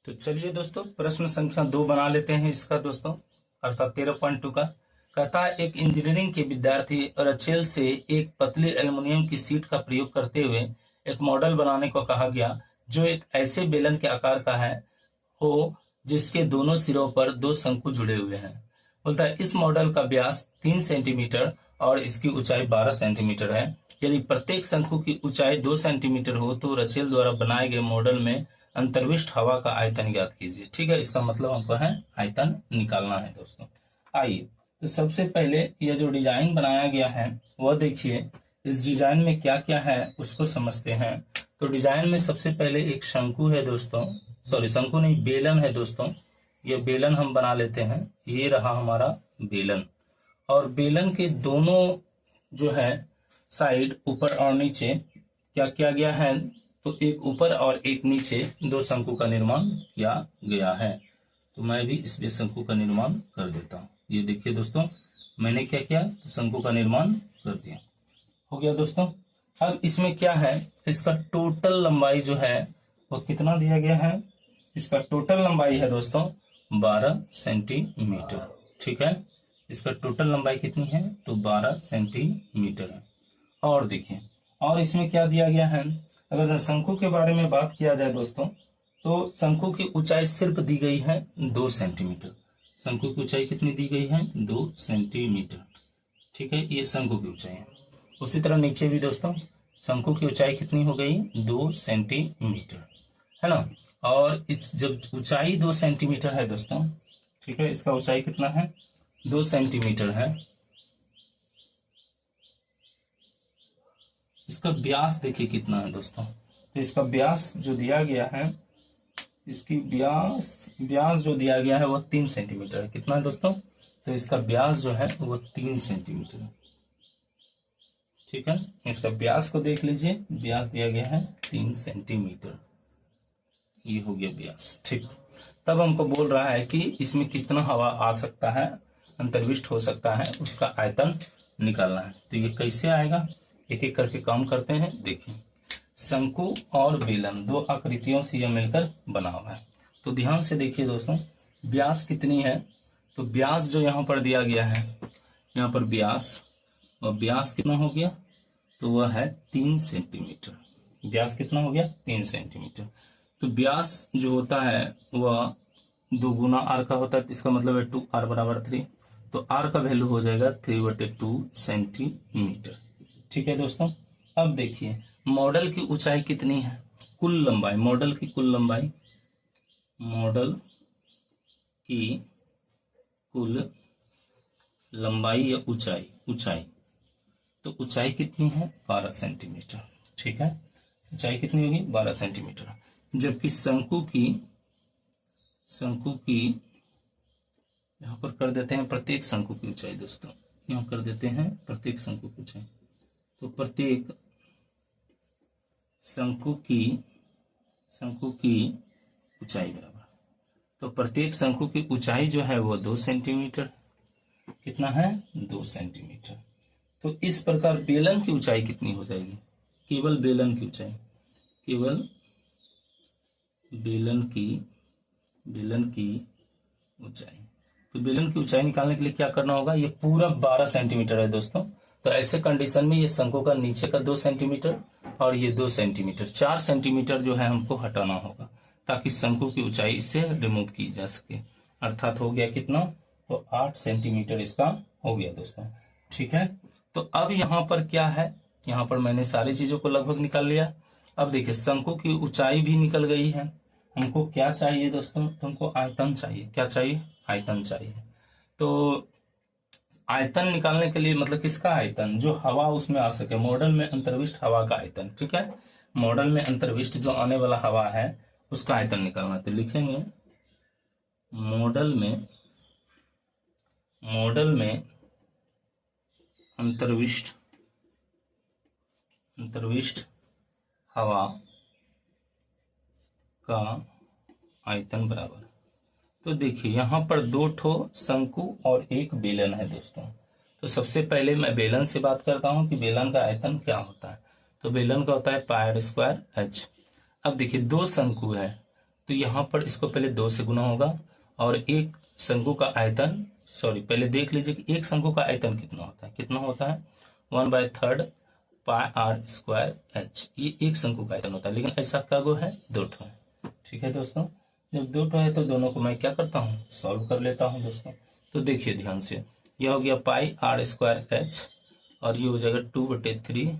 तो चलिए दोस्तों प्रश्न संख्या 2 बना लेते हैं इसका दोस्तों, अर्थात 13.2 का। कहता है एक इंजीनियरिंग के विद्यार्थी रचेल से एक पतली एल्युमिनियम की शीट का प्रयोग करते हुए एक मॉडल बनाने को कहा गया जो एक ऐसे बेलन के आकार का हो जिसके दोनों सिरों पर दो शंकु जुड़े हुए हैं। बोलता है इस मॉडल का व्यास 3 सेंटीमीटर और इसकी ऊंचाई 12 सेंटीमीटर है। यदि प्रत्येक शंकु की ऊंचाई 2 सेंटीमीटर हो तो रचेल द्वारा बनाए गए मॉडल में अंतर्विष्ट हवा का आयतन ज्ञात कीजिए। ठीक है, इसका मतलब हमको है आयतन निकालना है दोस्तों। आइए तो सबसे पहले यह जो डिजाइन बनाया गया है वह देखिए, इस डिजाइन में क्या क्या है उसको समझते हैं। तो डिजाइन में सबसे पहले एक शंकु है दोस्तों, सॉरी शंकु नहीं, बेलन है दोस्तों। ये बेलन हम बना लेते हैं, ये रहा हमारा बेलन। और बेलन के दोनों जो है साइड ऊपर और नीचे क्या किया गया है, तो एक ऊपर और एक नीचे दो शंकु का निर्माण किया गया है। तो मैं भी इस शंकु का निर्माण कर देता हूं। ये देखिए दोस्तों, मैंने क्या किया, तो शंकु का निर्माण कर दिया। हो गया दोस्तों। अब इसमें क्या है, इसका टोटल लंबाई जो है वो कितना दिया गया है, इसका टोटल लंबाई है दोस्तों 12 सेंटीमीटर। ठीक है, इसका टोटल लंबाई कितनी है, तो 12 सेंटीमीटर है। और देखिए, और इसमें क्या दिया गया है, अगर शंकु के बारे में बात किया जाए दोस्तों, तो शंकु की ऊंचाई सिर्फ दी गई है 2 सेंटीमीटर। शंकु की ऊंचाई कितनी दी गई है, 2 सेंटीमीटर। ठीक है, ये शंकु की ऊंचाई है। उसी तरह नीचे भी दोस्तों शंकु की ऊंचाई कितनी हो गई, 2 सेंटीमीटर, है ना। और इस जब ऊंचाई 2 सेंटीमीटर है दोस्तों, ठीक है, इसका ऊंचाई कितना है, 2 सेंटीमीटर है। इसका व्यास देखिए कितना है दोस्तों, तो इसका व्यास जो दिया गया है, इसकी व्यास जो दिया गया है वो 3 सेंटीमीटर है। कितना है दोस्तों, तो इसका व्यास जो है वो 3 सेंटीमीटर है। ठीक है, इसका व्यास को देख लीजिए, व्यास दिया गया है 3 सेंटीमीटर, ये हो गया व्यास। ठीक, तब हमको बोल रहा है कि इसमें कितना हवा आ सकता है, अंतर्विष्ट हो सकता है, उसका आयतन निकालना है। तो ये कैसे आएगा, एक एक करके काम करते हैं। देखिए, शंकु और बेलन दो आकृतियों से यह मिलकर बना हुआ है। तो ध्यान से देखिए दोस्तों, व्यास कितनी है, तो व्यास जो यहाँ पर दिया गया है, यहाँ पर व्यास, और व्यास कितना हो गया, तो वह है 3 सेंटीमीटर। व्यास कितना हो गया, 3 सेंटीमीटर। तो व्यास जो होता है वह 2 गुना आर का होता है, इसका मतलब है 2r बराबर 3। तो आर का वैल्यू हो जाएगा 3/2 सेंटीमीटर। ठीक है दोस्तों। अब देखिए मॉडल की ऊंचाई कितनी है, कुल लंबाई, मॉडल की कुल लंबाई, मॉडल की कुल लंबाई या ऊंचाई, तो ऊंचाई कितनी है, 12 सेंटीमीटर। ठीक है, ऊंचाई कितनी होगी, 12 सेंटीमीटर। जबकि शंकु की यहां पर कर देते हैं प्रत्येक शंकु की ऊंचाई दोस्तों, यहां कर देते हैं प्रत्येक शंकु की ऊंचाई। तो प्रत्येक शंकु की ऊंचाई बराबर, तो प्रत्येक शंकु की ऊंचाई जो है वो 2 सेंटीमीटर। कितना है, 2 सेंटीमीटर। तो इस प्रकार बेलन की ऊंचाई कितनी हो जाएगी, केवल बेलन की ऊंचाई, केवल बेलन की ऊंचाई। तो बेलन की ऊंचाई निकालने के लिए क्या करना होगा, ये पूरा 12 सेंटीमीटर है दोस्तों। तो ऐसे कंडीशन में ये शंकु का नीचे का 2 सेंटीमीटर और ये 2 सेंटीमीटर, 4 सेंटीमीटर जो है हमको हटाना होगा, ताकि शंकु की ऊंचाई इससे रिमूव की जा सके। अर्थात हो गया कितना, तो 8 सेंटीमीटर इसका हो गया दोस्तों। ठीक है, तो अब यहाँ पर क्या है, यहाँ पर मैंने सारी चीजों को लगभग निकाल लिया। अब देखिए शंकु की ऊंचाई भी निकल गई है। हमको क्या चाहिए दोस्तों, तुमको आयतन चाहिए। क्या चाहिए, आयतन चाहिए। तो आयतन निकालने के लिए, मतलब किसका आयतन, जो हवा उसमें आ सके, मॉडल में अंतर्विष्ट हवा का आयतन। ठीक है, मॉडल में अंतर्विष्ट जो आने वाला हवा है उसका आयतन निकालना। तो लिखेंगे मॉडल में अंतर्विष्ट हवा का आयतन बराबर। तो देखिए यहाँ पर 2 ठो शंकु और एक बेलन है दोस्तों। तो सबसे पहले मैं बेलन से बात करता हूं कि बेलन का आयतन क्या होता है। तो बेलन का होता है πr² h। अब देखिए 2 शंकु है, तो यहाँ पर इसको पहले 2 से गुना होगा और एक शंकु का आयतन, पहले देख लीजिए कि एक शंकु का आयतन कितना होता है 1/3 पाई आर स्क्वायर एच। ये एक शंकु का आयतन होता है, लेकिन ऐसा क्या गो है 2 ठो है। ठीक है दोस्तों, जब 2 ठो है तो दोनों को मैं क्या करता हूँ सॉल्व कर लेता हूँ दोस्तों। तो देखिए ध्यान से, यह हो गया पाई आर स्क्वायर एच और ये हो जाएगा 2/3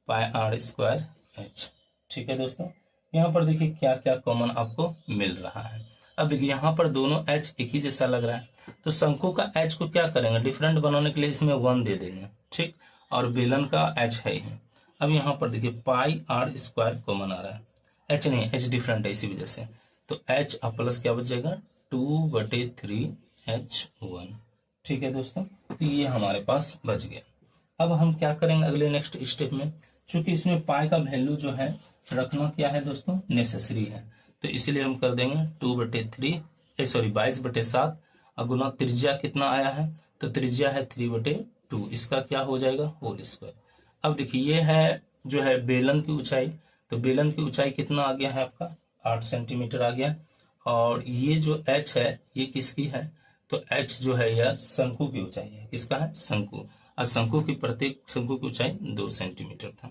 पाई आर स्क्वायर एच। ठीक है दोस्तों, यहाँ पर देखिए क्या क्या कॉमन आपको मिल रहा है। अब देखिए यहाँ पर दोनों एच एक ही जैसा लग रहा है, तो शंकु का एच को क्या करेंगे डिफरेंट बनाने के लिए इसमें 1 दे देंगे। ठीक, और बेलन का एच है ही। अब यहाँ पर देखिए पाई आर स्क्वायर कॉमन आ रहा है, एच नहीं, एच डिफरेंट है इसी वजह से, तो एच और प्लस क्या बच जाएगा 2/3 H1। ठीक है दोस्तों, तो ये हमारे पास बच गया। अब हम क्या करेंगे अगले नेक्स्ट स्टेप में, चूंकि इसमें पाई का वैल्यू जो है रखना क्या है दोस्तों नेसेसरी है, तो इसलिए हम कर देंगे 22/7 और गुना त्रिज्या कितना आया है, तो त्रिज्या है 3/2, इसका क्या हो जाएगा होल स्क्वायर। अब देखिए ये है जो है बेलन की ऊंचाई, तो बेलन की ऊंचाई कितना आ गया है आपका 8 सेंटीमीटर आ गया, और ये जो h है ये किसकी है, तो h जो है यह शंकु की ऊंचाई है, किसका है शंकु, और शंकु की प्रत्येक शंकु की ऊंचाई 2 सेंटीमीटर था।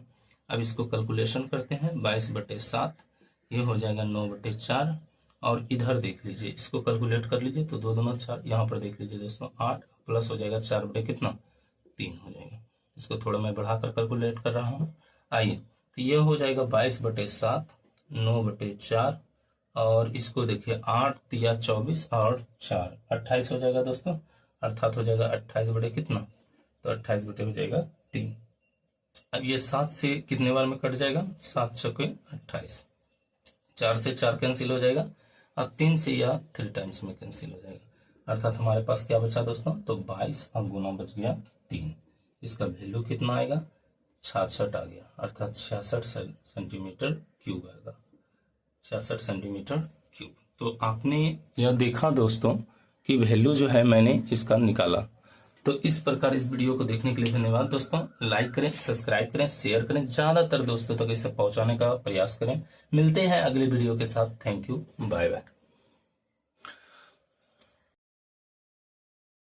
अब इसको कैलकुलेशन करते हैं 22/7, ये हो जाएगा 9/4, और इधर देख लीजिए इसको कैलकुलेट कर लीजिए, तो 2 दूना 4, यहाँ पर देख लीजिए दोस्तों 8 प्लस हो जाएगा 4/3 हो जाएगा। इसको थोड़ा मैं बढ़ाकर कैलकुलेट कर रहा हूँ, आइए, तो ये हो जाएगा 22/7 9/4, और इसको देखिए 8 तिया 24 और 4 28 हो जाएगा दोस्तों, अर्थात हो जाएगा 28 कितना, तो 28 हो जाएगा 3। अब ये 7 से कितने बार में कट जाएगा, 7 चौके 28, 4 से 4 कैंसिल हो जाएगा, और 3 से या 3 टाइम्स में कैंसिल हो जाएगा, अर्थात हमारे पास क्या बचा दोस्तों, तो 22 और गुना बच गया 3। इसका वैल्यू कितना आएगा 66 आ गया, अर्थात 66 सेंटीमीटर क्यूब आएगा, 66 सेंटीमीटर क्यूब। तो आपने यह देखा दोस्तों कि वैल्यू जो है मैंने इसका निकाला। तो इस प्रकार इस वीडियो को देखने के लिए धन्यवाद दोस्तों। लाइक करें, सब्सक्राइब करें, शेयर करें, ज्यादातर दोस्तों तक इसे पहुंचाने का प्रयास करें। मिलते हैं अगले वीडियो के साथ। Thank you, bye bye.